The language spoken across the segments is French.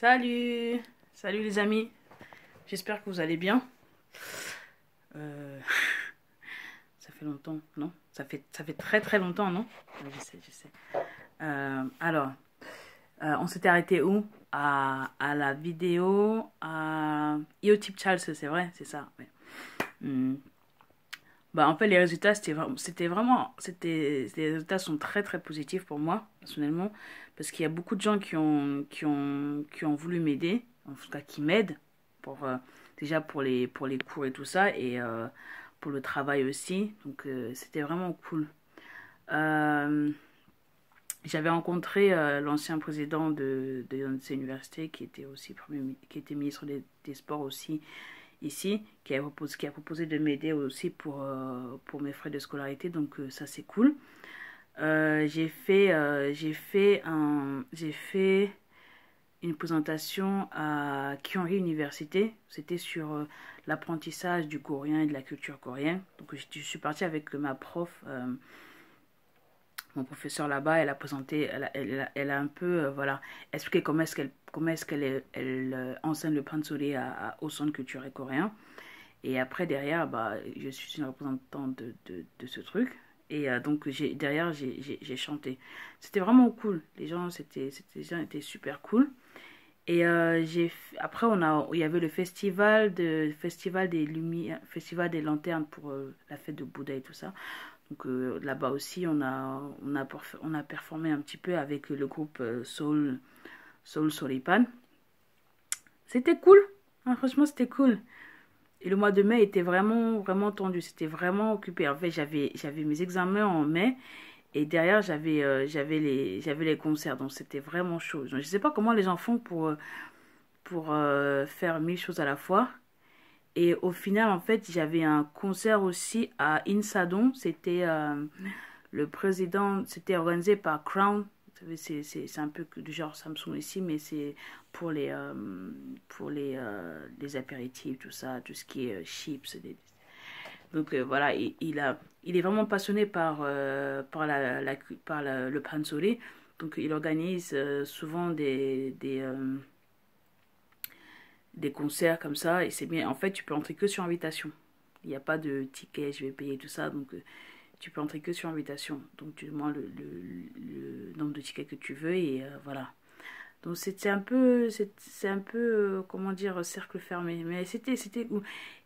Salut, salut les amis, j'espère que vous allez bien. Euh, Ça fait longtemps, non? Ça fait très très longtemps, non? Ouais, je sais. Alors, on s'était arrêté où? À la vidéo, à Iotype Charles, c'est vrai, c'est ça. Ouais. Hmm. Bah, en fait, les résultats, les résultats sont très très positifs pour moi, personnellement, parce qu'il y a beaucoup de gens qui ont voulu m'aider, en tout cas qui m'aident, pour, déjà pour les cours et tout ça, et pour le travail aussi. Donc, c'était vraiment cool. Euh, J'avais rencontré l'ancien président de Yonsei Université, qui était aussi qui était ministre des Sports aussi ici, qui a proposé de m'aider aussi pour mes frais de scolarité, donc ça c'est cool. J'ai fait une présentation à Kyunhee Université. C'était sur l'apprentissage du coréen et de la culture coréenne. Donc je suis partie avec ma prof, mon professeur là-bas. Elle a présenté, elle a un peu voilà expliqué comment est-ce qu'elle enseigne le pansori au centre culturel coréen. Et après, derrière, bah, je suis une représentante de ce truc. Et donc, derrière, j'ai chanté. C'était vraiment cool. Les gens étaient super cool. Et après, il y avait le festival des lumières, festival des lanternes pour la fête de Bouddha et tout ça. Donc là-bas aussi, on a performé un petit peu avec le groupe Soul Solipan. C'était cool. Ah, franchement, c'était cool. Et le mois de mai était vraiment, vraiment tendu. C'était vraiment occupé. En fait, j'avais mes examens en mai. Et derrière, j'avais les concerts. Donc, c'était vraiment chaud. Donc, je ne sais pas comment les gens font pour faire mille choses à la fois. Et au final, en fait, j'avais un concert aussi à Insadon. C'était organisé par Crown. Vous savez, c'est un peu du genre Samsung ici, mais c'est pour les apéritifs, tout ça, tout ce qui est chips. Donc voilà, il est vraiment passionné par le pansori. Donc il organise souvent des concerts comme ça. Et c'est bien. En fait, tu peux entrer que sur invitation. Il n'y a pas de ticket, je vais payer tout ça. Donc tu peux entrer que sur invitation. Donc tu demandes le nombre de tickets que tu veux et voilà. Donc c'est un peu, comment dire, cercle fermé. Mais c'était cool.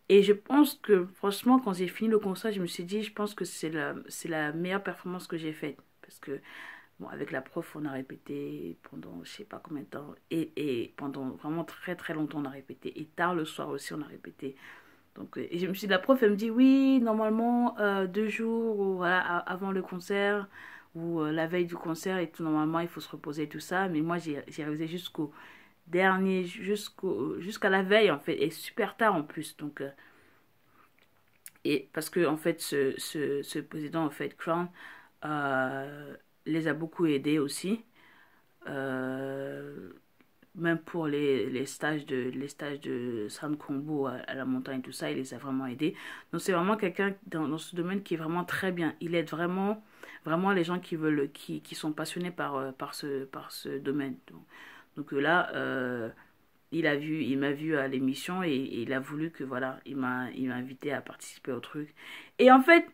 Et je pense que, franchement, quand j'ai fini le concert, je me suis dit, je pense que c'est la meilleure performance que j'ai faite. Parce que, bon, avec la prof, on a répété pendant je sais pas combien de temps. Et pendant vraiment très très longtemps, on a répété. Et tard le soir aussi, on a répété. Donc, et je me suis dit, la prof, elle me dit, oui, normalement, 2 jours ou, voilà, avant le concert ou la veille du concert et tout, normalement, il faut se reposer et tout ça. Mais moi, j'ai révisé jusqu'à la veille, en fait, et super tard en plus. Donc, et parce que, en fait, ce président, en fait, Crown, euh, les a beaucoup aidés aussi. Euh, Même pour les stages de Sound Combo à la montagne, tout ça, il les a vraiment aidés. Donc c'est vraiment quelqu'un dans ce domaine qui est vraiment très bien. Il aide vraiment, vraiment les gens qui sont passionnés par ce domaine. Donc là, il m'a vu à l'émission et il a voulu que voilà, il m'a invité à participer au truc. Et en fait,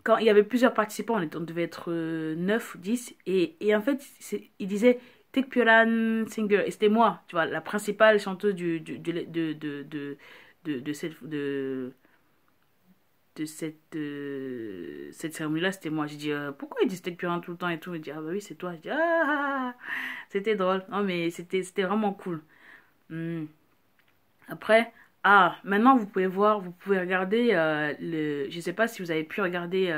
quand il y avait plusieurs participants, on devait être 9 ou 10. Et en fait, il disait Tekpyoran Singer. Et c'était moi, tu vois, la principale chanteuse cette cérémonie-là, c'était moi. J'ai dit, pourquoi ils disent Tekpyoran tout le temps et tout? Il dit, ah bah oui, c'est toi. Je dis, ah, c'était drôle. Non, mais c'était vraiment cool. Hmm. Après, maintenant vous pouvez voir, vous pouvez regarder je sais pas si vous avez pu regarder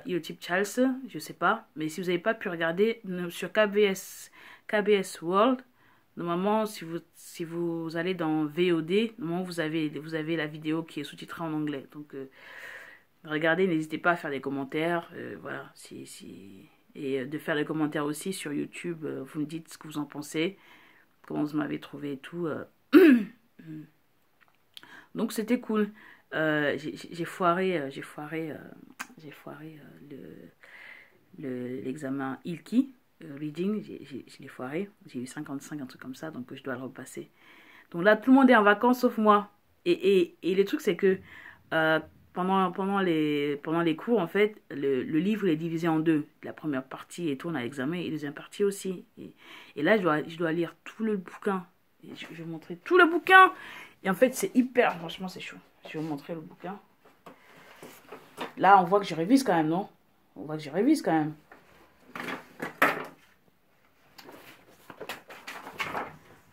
Iotype Charles, je sais pas, mais si vous n'avez pas pu regarder sur KBS World, normalement si vous allez dans VOD, normalement vous avez la vidéo qui est sous-titrée en anglais. Donc regardez, n'hésitez pas à faire des commentaires, voilà, et de faire des commentaires aussi sur YouTube, vous me dites ce que vous en pensez, comment vous m'avez trouvé et tout. Donc c'était cool. J'ai foiré, j'ai foiré l'examen ILKI. reading, je l'ai foiré. J'ai eu 55, un truc comme ça, donc je dois le repasser. Donc là, tout le monde est en vacances sauf moi. Et le truc, c'est que euh, pendant les cours, en fait, le livre est divisé en deux. La première partie est tourne à l'examen et la deuxième partie aussi. Et là, je dois lire tout le bouquin. Et je vais vous montrer tout le bouquin. Et en fait, c'est hyper, franchement, c'est chaud. Je vais vous montrer le bouquin. Là, on voit que je révise quand même, non? On voit que je révise quand même.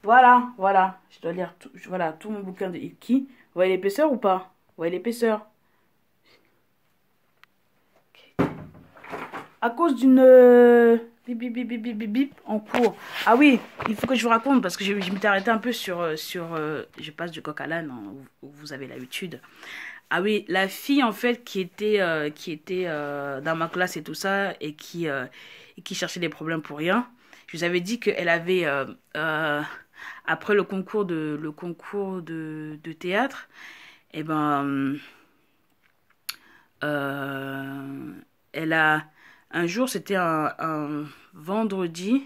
Voilà, voilà. Je dois lire tout, voilà, tout mon bouquin de Iki. Vous voyez l'épaisseur ou pas? Vous voyez l'épaisseur? À cause d'une bip, bip, bip, bip, bip, bip, bip, en cours. Ah oui, il faut que je vous raconte parce que je m'étais arrêté un peu je passe du coq à l'âne, hein, vous avez l'habitude. Ah oui, la fille en fait qui était dans ma classe et tout ça et qui cherchait des problèmes pour rien. Je vous avais dit qu'elle avait après le concours de théâtre, et ben elle a un jour, c'était un vendredi.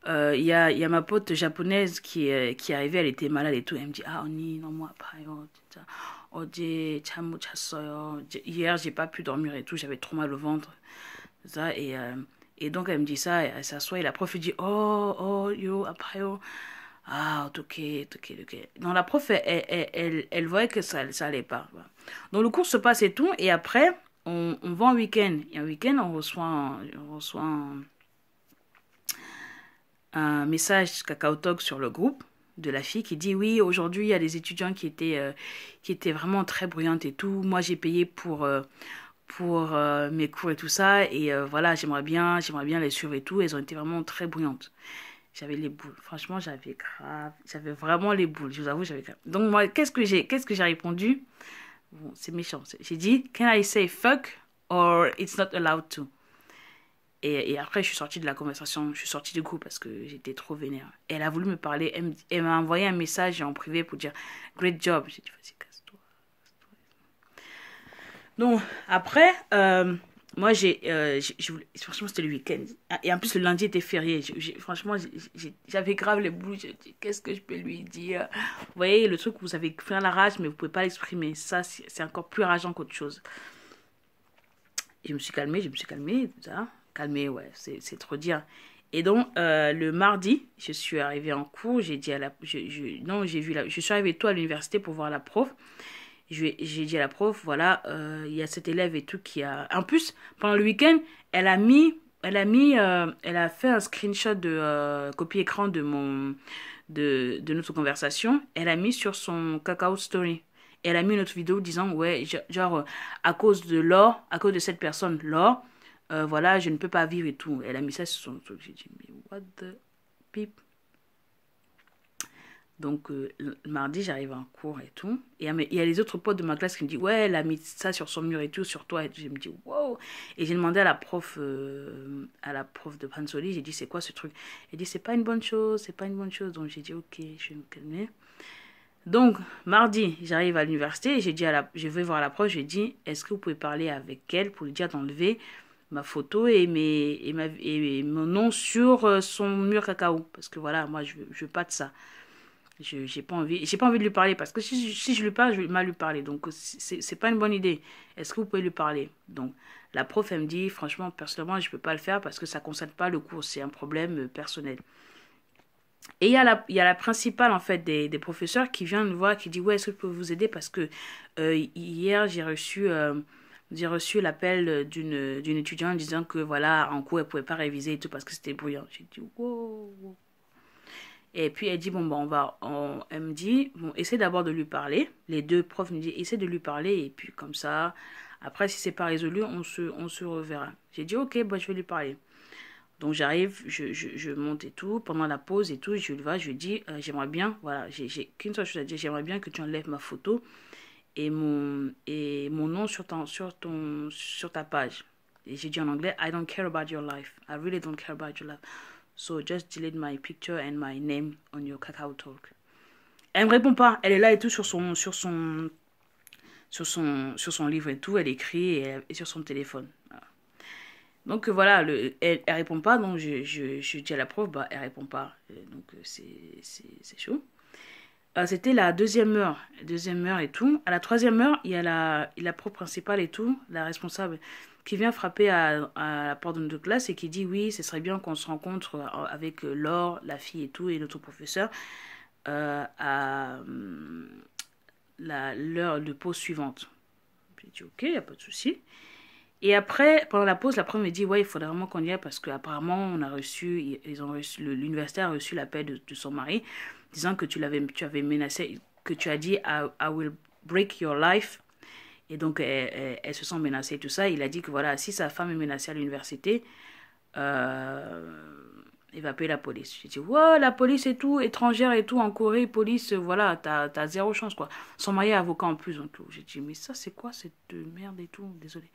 Il y a ma pote japonaise qui est arrivée, elle était malade et tout. Elle me dit, ah, Oni, non, moi, pas, hier, j'ai pas pu dormir et tout, j'avais trop mal au ventre. Ça, et donc, elle me dit ça, elle s'assoit et la prof lui dit, oh, yo, après, oh. Ah, ok, ok, ok. Donc, la prof, elle voyait que ça allait pas. Voilà. Donc, le cours se passe et tout, et après, on va en week-end. Et en week-end, on reçoit un message Kakao Talk sur le groupe de la fille qui dit oui, aujourd'hui il y a des étudiants qui étaient vraiment très bruyantes et tout. Moi j'ai payé pour mes cours et tout ça et voilà, j'aimerais bien les suivre et tout. Elles ont été vraiment très bruyantes. J'avais les boules. Franchement, j'avais vraiment les boules. Je vous avoue, j'avais grave. Donc moi, qu'est-ce que j'ai répondu? Bon, c'est méchant. J'ai dit, can I say fuck or it's not allowed to? Et après, je suis sortie de la conversation, je suis sortie du groupe parce que j'étais trop vénère. Et elle a voulu me parler, elle m'a envoyé un message en privé pour dire great job. J'ai dit, vas-y, casse-toi. Donc, après, moi, franchement, c'était le week-end. Et en plus, le lundi était férié. Franchement, j'avais grave les boules. J'ai dit, qu'est-ce que je peux lui dire? Vous voyez, le truc où vous avez fait la rage, mais vous ne pouvez pas l'exprimer. Ça, c'est encore plus rageant qu'autre chose. Et je me suis calmée, tout ça. Calmée, ouais, c'est trop dire. Et donc, le mardi, je suis arrivée en cours, j'ai dit à la... non, je suis arrivée tôt à l'université pour voir la prof. J'ai dit à la prof, voilà, il y a cet élève et tout qui a... En plus, pendant le week-end, elle a fait un screenshot de copie-écran de notre conversation. Elle a mis sur son Kakao Story. Elle a mis une autre vidéo disant, ouais, genre, à cause de cette personne, Laure, voilà, je ne peux pas vivre et tout. Elle a mis ça sur son truc. J'ai dit, mais what the pip? Donc, le mardi, j'arrive en cours et tout. Et il y a les autres potes de ma classe qui me disent, ouais, elle a mis ça sur son mur et tout, sur toi. Et tout. Je me dis, wow. Et j'ai demandé à la prof de Pansoli, j'ai dit, c'est quoi ce truc? Elle dit, c'est pas une bonne chose, c'est pas une bonne chose. Donc, j'ai dit, ok, je vais me calmer. Donc, mardi, j'arrive à l'université et je vais voir la prof, j'ai dit, est-ce que vous pouvez parler avec elle pour lui dire d'enlever ma photo et mon nom sur son mur cacao? Parce que voilà, moi, je veux pas de ça. J'ai pas envie de lui parler parce que si je lui parle, je vais mal lui parler. Donc, c'est pas une bonne idée. Est-ce que vous pouvez lui parler? Donc, la prof, elle me dit, franchement, personnellement, je peux pas le faire parce que ça concerne pas le cours, c'est un problème personnel. Et il y a la principale, en fait, des professeurs qui vient me voir, qui dit, ouais, est-ce que je peux vous aider? Parce que hier, j'ai reçu l'appel d'une étudiante disant que, voilà, en cours, elle pouvait pas réviser et tout parce que c'était bruyant. J'ai dit, wow. Et puis, elle dit, bon, elle me dit, bon, essaie d'abord de lui parler. Les deux profs me disent, essaie de lui parler. Et puis, comme ça, après, si c'est pas résolu, on se reverra. J'ai dit, ok, je vais lui parler. Donc j'arrive, je monte et tout, pendant la pause et tout, je lui dis, j'aimerais bien, voilà, j'ai qu'une seule chose à dire, j'aimerais bien que tu enlèves ma photo et mon nom sur ta page. Et j'ai dit en anglais, I don't care about your life, I really don't care about your life. So just delete my picture and my name on your Kakao Talk. Elle me répond pas, elle est là et tout sur son livre et tout, elle écrit et sur son téléphone. Voilà. Donc voilà, elle répond pas, donc je dis à la prof, bah elle répond pas. Donc c'est chaud. C'était la deuxième heure et tout. À la troisième heure, il y a la prof principale et tout, la responsable, qui vient frapper à la porte de notre classe et qui dit oui, ce serait bien qu'on se rencontre avec Laure, la fille et tout, et notre professeur à l'heure de pause suivante. J'ai dit ok, il n'y a pas de souci. Et après, pendant la pause, la prof me dit ouais, il faudrait vraiment qu'on y aille parce qu'apparemment, on a reçu, l'université a reçu l'appel de son mari disant que tu avais menacé, que tu as dit I will break your life. Et donc, elle se sent menacée et tout ça. Il a dit que voilà, si sa femme est menacée à l'université, il va payer la police. J'ai dit, ouais, la police et tout, étrangère et tout, en Corée, police, voilà, t'as zéro chance, quoi. Son mari est avocat en plus, donc tout. J'ai dit, mais ça, c'est quoi cette merde et tout, désolé.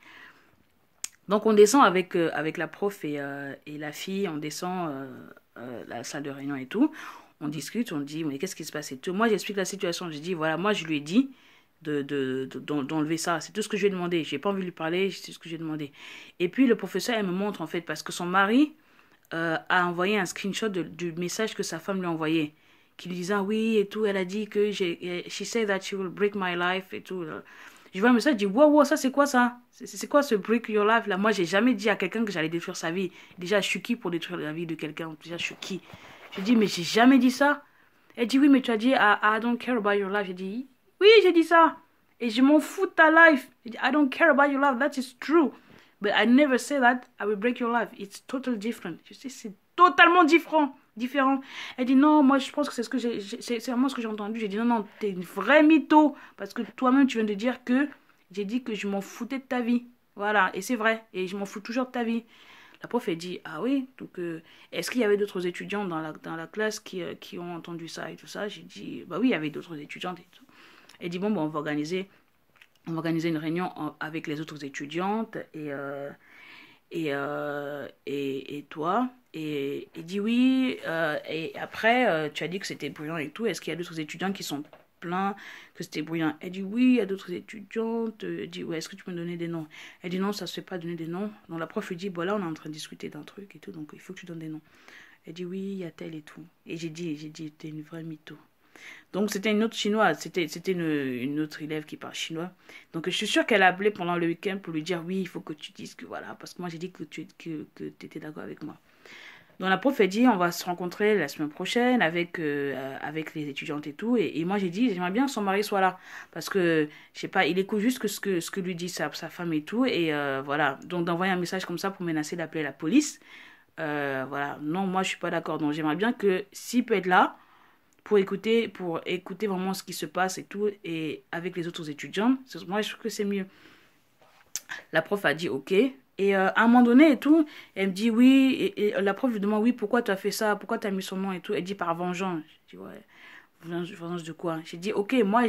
Donc, on descend avec la prof et la fille, on descend la salle de réunion et tout. On discute, on dit, mais qu'est-ce qui se passe et tout. Moi, j'explique la situation. Je dis, voilà, moi, je lui ai dit d'enlever ça. C'est tout ce que je lui ai demandé. J'ai pas envie de lui parler, c'est ce que j'ai demandé. Et puis, le professeur, elle me montre, en fait, parce que son mari a envoyé un screenshot du message que sa femme lui a envoyé. Qui lui disait, ah oui, et tout, elle a dit que she said that she will break my life et tout. Je vois un message, je dis, wow, wow, ça c'est quoi ça? C'est quoi ce break your life là? Moi, j'ai jamais dit à quelqu'un que j'allais détruire sa vie. Déjà, je suis qui pour détruire la vie de quelqu'un? Déjà, je suis qui? Je dis, mais j'ai jamais dit ça. Elle dit, oui, mais tu as dit, I don't care about your life. J'ai dit, oui, j'ai dit ça. Et je m'en fous de ta life. J'ai dit, I don't care about your life. That is true. But I never say that I will break your life. It's totally different. Je sais, c'est totalement différent. Elle dit, non, moi, je pense que c'est ce que c'est vraiment ce que j'ai entendu. J'ai dit, non, non, t'es une vraie mytho. Parce que toi-même, tu viens de dire que j'ai dit que je m'en foutais de ta vie. Voilà. Et c'est vrai. Et je m'en fous toujours de ta vie. La prof, elle dit, ah oui, donc est-ce qu'il y avait d'autres étudiants dans la classe qui ont entendu ça et tout ça? J'ai dit, bah oui, il y avait d'autres étudiantes et tout. Elle dit, bon, on va organiser une réunion avec les autres étudiantes et toi. Et il dit oui, et après, tu as dit que c'était bruyant et tout. Est-ce qu'il y a d'autres étudiants qui sont plaints que c'était bruyant? Elle dit oui, il y a d'autres étudiantes. Elle dit ouais, est-ce que tu peux me donner des noms? Elle dit non, ça se fait pas donner des noms. Donc la prof lui dit, bon là, on est en train de discuter d'un truc et tout, donc il faut que tu donnes des noms. Elle dit oui, il y a tel et tout. Et j'ai dit, t'es une vraie mytho. Donc c'était une autre chinoise, c'était une autre élève qui parle chinois. Donc je suis sûre qu'elle a appelé pendant le week-end pour lui dire oui, il faut que tu dises que voilà, parce que moi j'ai dit que tu étais d'accord avec moi. Donc la prof a dit on va se rencontrer la semaine prochaine avec les étudiantes et tout. Et moi j'ai dit j'aimerais bien que son mari soit là. Parce que je sais pas, il écoute juste ce que lui dit sa femme et tout. Et voilà, donc d'envoyer un message comme ça pour menacer d'appeler la police. Voilà, non, moi je suis pas d'accord. Donc j'aimerais bien que s'il peut être là pour écouter vraiment ce qui se passe et tout, et avec les autres étudiants, moi je trouve que c'est mieux. La prof a dit ok, et à un moment donné et tout, elle me dit oui, et la prof lui demande oui, pourquoi tu as fait ça, pourquoi tu as mis son nom et tout, elle dit par vengeance. Je dis ouais, vengeance de quoi? J'ai dit ok, moi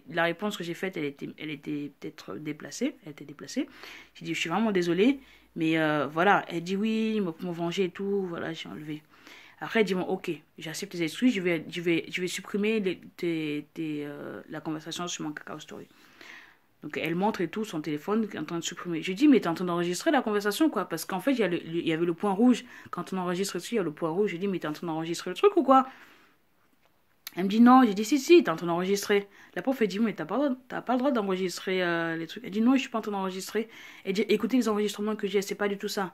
la réponse que j'ai faite, elle était peut-être déplacée, elle était déplacée. J'ai dit je suis vraiment désolée, mais voilà, elle dit oui, pour me venger et tout, voilà, j'ai enlevé. Après, elle dit, bon, ok, j'accepte tes excuses, je vais supprimer la conversation sur mon Kakao Story. Donc, elle montre et tout, son téléphone, qui est en train de supprimer. Je dis, mais t'es en train d'enregistrer la conversation, quoi. Parce qu'en fait, il y avait le point rouge. Quand on enregistre dessus, il y a le point rouge. Je dis, mais t'es en train d'enregistrer le truc ou quoi? Elle me dit, non. J'ai dit, si, t'es en train d'enregistrer. La prof, elle dit, mais t'as pas le droit d'enregistrer les trucs. Elle dit, non, je suis pas en train d'enregistrer. Elle dit, écoutez les enregistrements que j'ai, c'est pas du tout ça.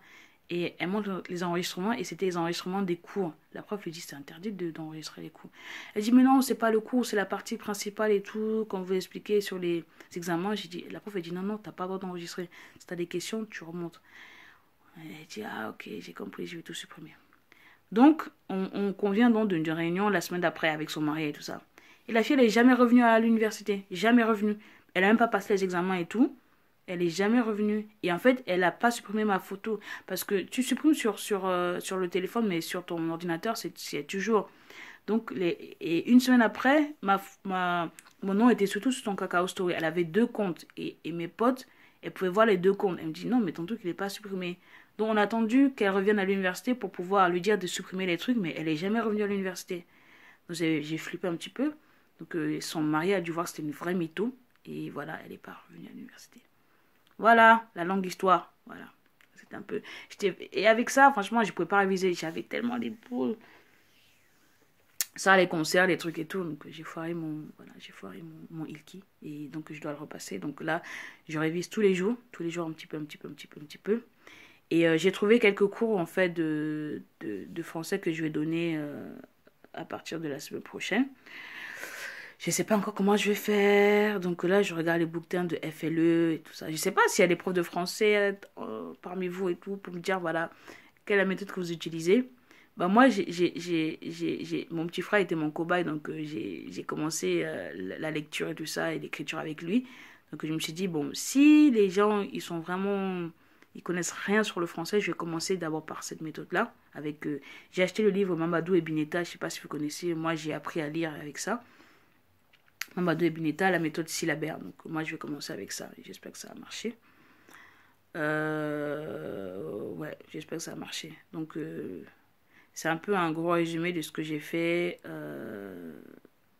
Et elle montre les enregistrements et c'était les enregistrements des cours. La prof lui dit c'est interdit d'enregistrer les cours. Elle dit mais non, c'est pas le cours, c'est la partie principale et tout, comme vous expliquez sur les examens. La prof elle dit non, non, t'as pas le droit d'enregistrer. Si t'as des questions, tu remontes. Elle dit ah ok, j'ai compris, je vais tout supprimer. Donc on convient donc d'une réunion la semaine d'après avec son mari et tout ça. Et la fille elle est jamais revenue à l'université, jamais revenue. Elle a même pas passé les examens et tout. Elle est jamais revenue. Et en fait, elle n'a pas supprimé ma photo. Parce que tu supprimes sur le téléphone, mais sur ton ordinateur, c'est toujours. Donc, et une semaine après, mon nom était surtout sur ton Kakao Story. Elle avait 2 comptes. Et mes potes, elles pouvaient voir les 2 comptes. Elle me dit, non, mais ton truc, il n'est pas supprimé. Donc, on a attendu qu'elle revienne à l'université pour pouvoir lui dire de supprimer les trucs, mais elle n'est jamais revenue à l'université. Donc, j'ai flippé un petit peu. Donc, son mari a dû voir que c'était une vraie mytho. Et voilà, elle n'est pas revenue à l'université. Voilà, la longue histoire. Voilà. c'était un peu... Et avec ça, franchement, je ne pouvais pas réviser. J'avais tellement des boules. Ça, les concerts, les trucs et tout. Donc, j'ai foiré mon Ilki. Et donc, je dois le repasser. Donc là, je révise tous les jours. Tous les jours, un petit peu, un petit peu, un petit peu, un petit peu. Et j'ai trouvé quelques cours, en fait, de français que je vais donner à partir de la semaine prochaine. Je ne sais pas encore comment je vais faire. Donc là, je regarde les bulletins de FLE et tout ça. Je ne sais pas s'il y a des profs de français parmi vous et tout pour me dire, voilà, quelle est la méthode que vous utilisez. Bah moi, mon petit frère était mon cobaye, donc j'ai commencé la lecture et tout ça et l'écriture avec lui. Donc je me suis dit, bon, si les gens, ils connaissent rien sur le français, je vais commencer d'abord par cette méthode-là. J'ai acheté le livre Mamadou et Bineta, je ne sais pas si vous connaissez, moi j'ai appris à lire avec ça. Mamadou et Bineta, la méthode syllabaire. Donc moi je vais commencer avec ça. J'espère que ça va marcher. Ouais, j'espère que ça va marcher. Donc c'est un peu un gros résumé de ce que j'ai fait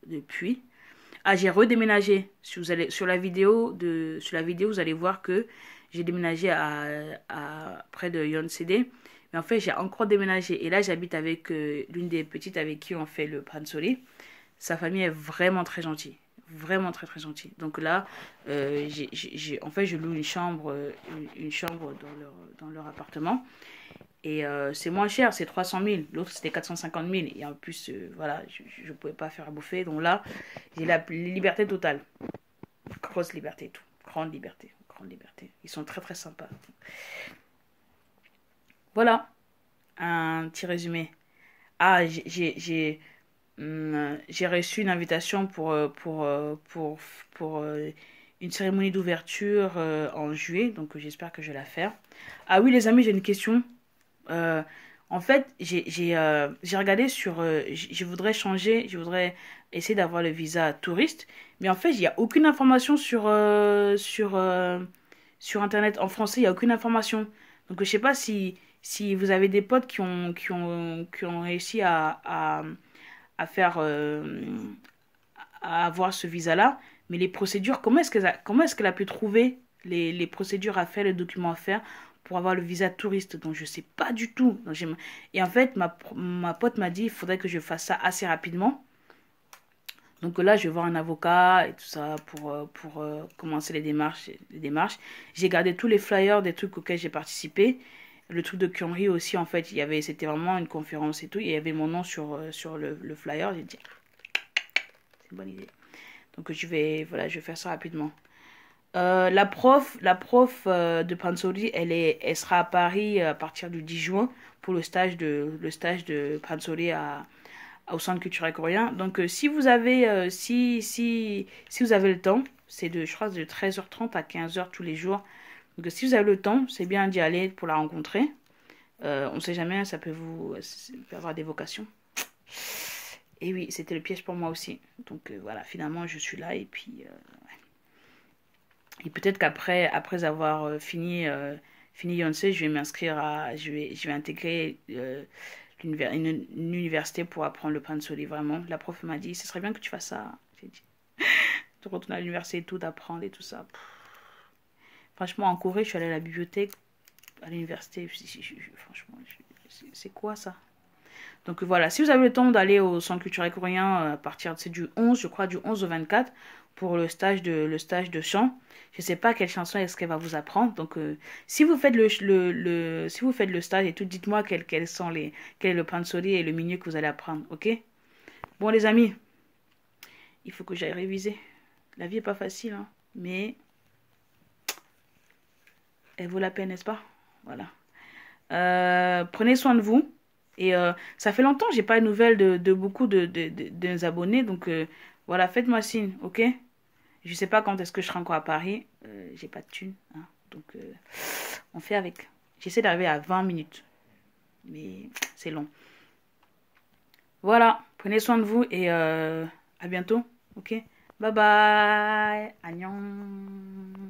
depuis. Ah, j'ai redéménagé. Si vous allez sur la vidéo, vous allez voir que j'ai déménagé à près de Yon-Sédé. Mais en fait, j'ai encore déménagé. Et là, j'habite avec l'une des petites avec qui on fait le pansori. Sa famille est vraiment très gentille. Vraiment très très gentille. Donc là, en fait, je loue une chambre dans leur appartement. Et c'est moins cher, c'est 300 000. L'autre, c'était 450 000. Et en plus, voilà, je ne pouvais pas faire à bouffer. Donc là, j'ai la liberté totale. Grosse liberté, tout. Grande liberté. Grande liberté. Ils sont très, très sympas. Voilà. Un petit résumé. Ah, j'ai reçu une invitation pour une cérémonie d'ouverture en juillet. Donc, j'espère que je vais la faire. Ah oui, les amis, j'ai une question. Euh, En fait, j'ai regardé sur... je voudrais changer, je voudrais essayer d'avoir le visa touriste. Mais en fait, il n'y a aucune information sur Internet. En français, il n'y a aucune information. Donc, je ne sais pas si vous avez des potes qui ont réussi à faire... à avoir ce visa-là. Mais les procédures, comment est-ce qu'elle a pu trouver les procédures à faire, les documents à faire pour avoir le visa touriste. Donc, je ne sais pas du tout. Et en fait, ma pote m'a dit il faudrait que je fasse ça assez rapidement. Donc là, je vais voir un avocat et tout ça pour commencer les démarches. J'ai gardé tous les flyers des trucs auxquels j'ai participé. Le truc de Kyunri aussi, en fait, c'était vraiment une conférence et tout. Il y avait mon nom sur le flyer. J'ai dit, c'est une bonne idée. Donc voilà, je vais faire ça rapidement. La prof de Pansori, elle sera à Paris à partir du 10 juin pour le stage de Pansori au Centre culturel coréen. Donc, si vous avez le temps, je crois, de 13h30 à 15h tous les jours. Donc, si vous avez le temps, c'est bien d'y aller pour la rencontrer. On ne sait jamais, ça peut avoir des vocations. Et oui, c'était le piège pour moi aussi. Donc, voilà, finalement, je suis là et puis... Et peut-être qu'après avoir fini Yonsei, je vais je vais intégrer une université pour apprendre le pansori, vraiment. La prof m'a dit, ce serait bien que tu fasses ça. J'ai dit, de retourner à l'université et tout, d'apprendre et tout ça. Franchement, en Corée, je suis allée à la bibliothèque, à l'université. Franchement, c'est quoi ça? Donc voilà, si vous avez le temps d'aller au Centre culturel coréen à partir du 11, je crois, du 11 au 24, pour le stage de chant. Je ne sais pas quelle chanson est-ce qu'elle va vous apprendre. Donc, si vous faites si vous faites le stage et tout, dites-moi quel est le pansori et le milieu que vous allez apprendre, ok? Bon, les amis, il faut que j'aille réviser. La vie n'est pas facile, hein, mais elle vaut la peine, n'est-ce pas? Voilà. Prenez soin de vous. Et ça fait longtemps que j'ai pas de nouvelles de beaucoup de nos abonnés. Donc, voilà, faites-moi signe, ok? Je sais pas quand est-ce que je serai encore à Paris. J'ai pas de thune. Hein, donc, on fait avec. J'essaie d'arriver à 20 minutes. Mais c'est long. Voilà. Prenez soin de vous et à bientôt. Ok? Bye bye. Annyeong.